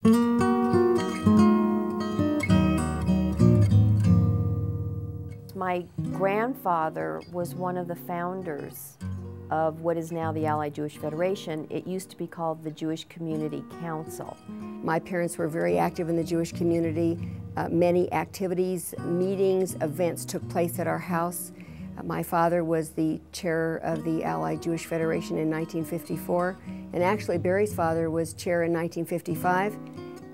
My grandfather was one of the founders of what is now the Allied Jewish Federation. It used to be called the Jewish Community Council. My parents were very active in the Jewish community. Many activities, meetings, events took place at our house. My father was the chair of the Allied Jewish Federation in 1954, and actually Barry's father was chair in 1955,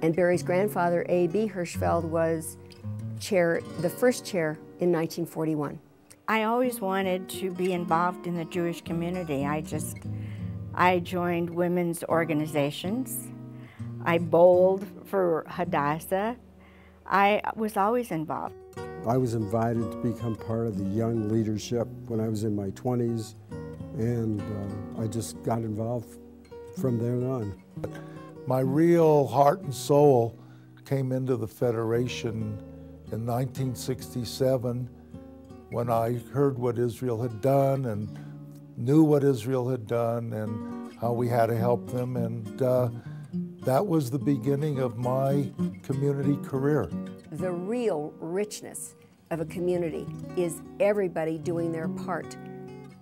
and Barry's grandfather, A.B. Hirschfeld, was chair, the first chair in 1941. I always wanted to be involved in the Jewish community. I joined women's organizations. I bowled for Hadassah. I was always involved. I was invited to become part of the young leadership when I was in my 20s, and I just got involved from then on. My real heart and soul came into the Federation in 1967 when I heard what Israel had done and knew what Israel had done and how we had to help them, and that was the beginning of my community career. The real richness of a community is everybody doing their part.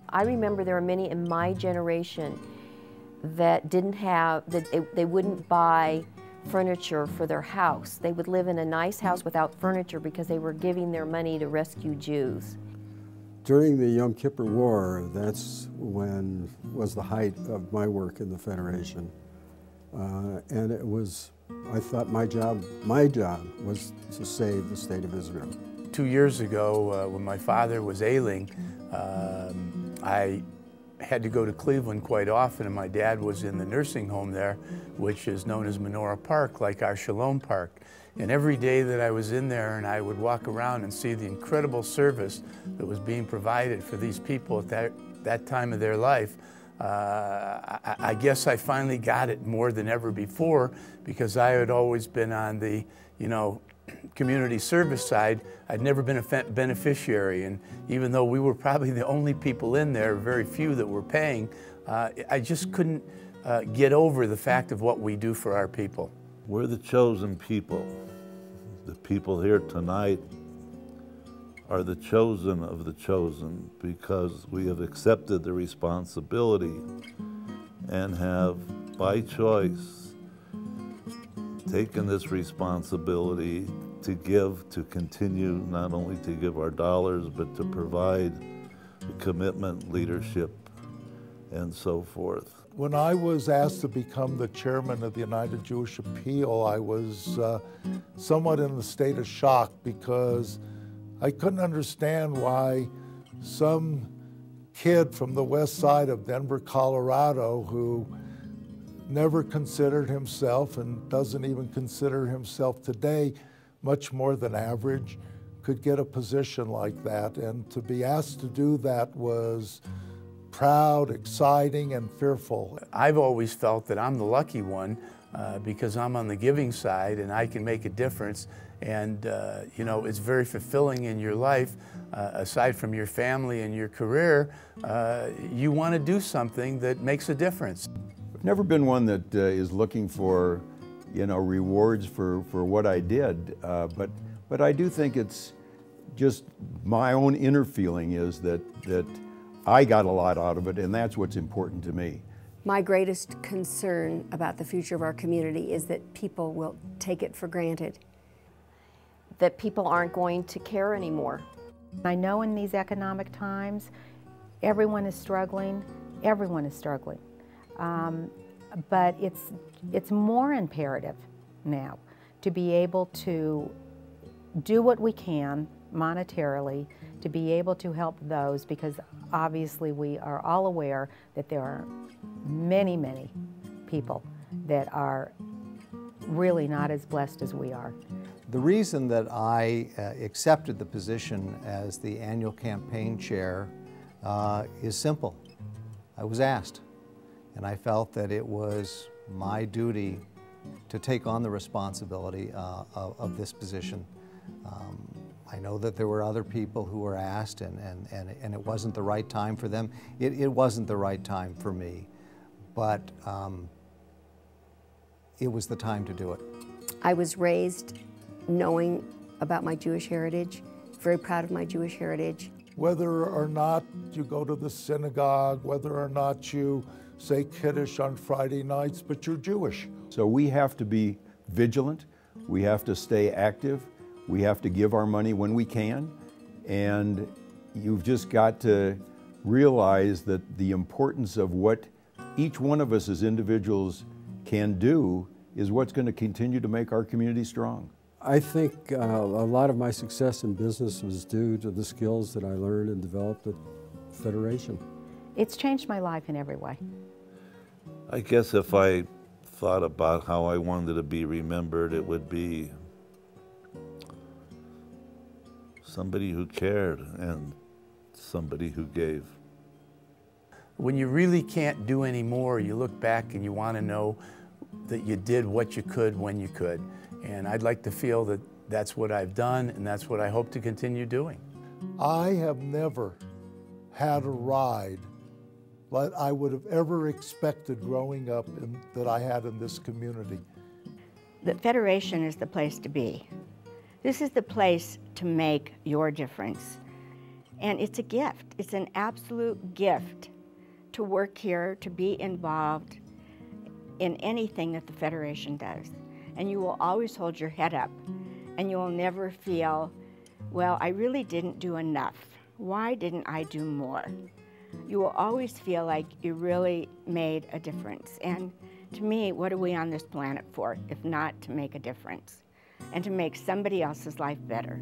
I remember there were many in my generation that didn't have, that they wouldn't buy furniture for their house. They would live in a nice house without furniture because they were giving their money to rescue Jews. During the Yom Kippur War, that's when was the height of my work in the Federation. And it was, I thought my job was to save the state of Israel. 2 years ago, when my father was ailing, I had to go to Cleveland quite often, and my dad was in the nursing home there, which is known as Menorah Park, like our Shalom Park. And every day that I was in there and I would walk around and see the incredible service that was being provided for these people at that time of their life, I guess I finally got it more than ever before, because I had always been on the, community service side. I'd never been a beneficiary, and even though we were probably the only people in there, very few that were paying, I just couldn't get over the fact of what we do for our people. We're the chosen people. The people here tonight are the chosen of the chosen, because we have accepted the responsibility and have, by choice, taken this responsibility to give, to continue not only to give our dollars, but to provide commitment, leadership, and so forth. When I was asked to become the chairman of the United Jewish Appeal, I was somewhat in a state of shock, because I couldn't understand why some kid from the west side of Denver, Colorado, who never considered himself and doesn't even consider himself today much more than average, could get a position like that. And to be asked to do that was proud, exciting, and fearful. I've always felt that I'm the lucky one because I'm on the giving side and I can make a difference. And it's very fulfilling in your life. Aside from your family and your career, you want to do something that makes a difference. I've never been one that is looking for, rewards for what I did, but I do think it's just my own inner feeling is that I got a lot out of it, and that's what's important to me. My greatest concern about the future of our community is that people will take it for granted, that people aren't going to care anymore. I know in these economic times, everyone is struggling. But it's more imperative now to be able to do what we can monetarily, to be able to help those, because obviously we are all aware that there are many, many people that are really not as blessed as we are. The reason that I accepted the position as the annual campaign chair is simple. I was asked, and I felt that it was my duty to take on the responsibility of this position. I know that there were other people who were asked, and it wasn't the right time for them. It wasn't the right time for me. But it was the time to do it. I was raised knowing about my Jewish heritage, very proud of my Jewish heritage. Whether or not you go to the synagogue, whether or not you say Kiddush on Friday nights, but you're Jewish. So we have to be vigilant, we have to stay active, we have to give our money when we can, and you've just got to realize that the importance of what each one of us as individuals can do is what's going to continue to make our community strong. I think a lot of my success in business was due to the skills that I learned and developed at Federation. It's changed my life in every way. I guess if I thought about how I wanted to be remembered, it would be somebody who cared and somebody who gave. When you really can't do any more, you look back and you want to know that you did what you could when you could. And I'd like to feel that that's what I've done, and that's what I hope to continue doing. I have never had a ride like I would have ever expected growing up that I had in this community. The Federation is the place to be. This is the place to make your difference. And it's a gift. It's an absolute gift to work here, to be involved in anything that the Federation does. And you will always hold your head up, and you will never feel, well, I really didn't do enough. Why didn't I do more? You will always feel like you really made a difference. And to me, what are we on this planet for if not to make a difference and to make somebody else's life better?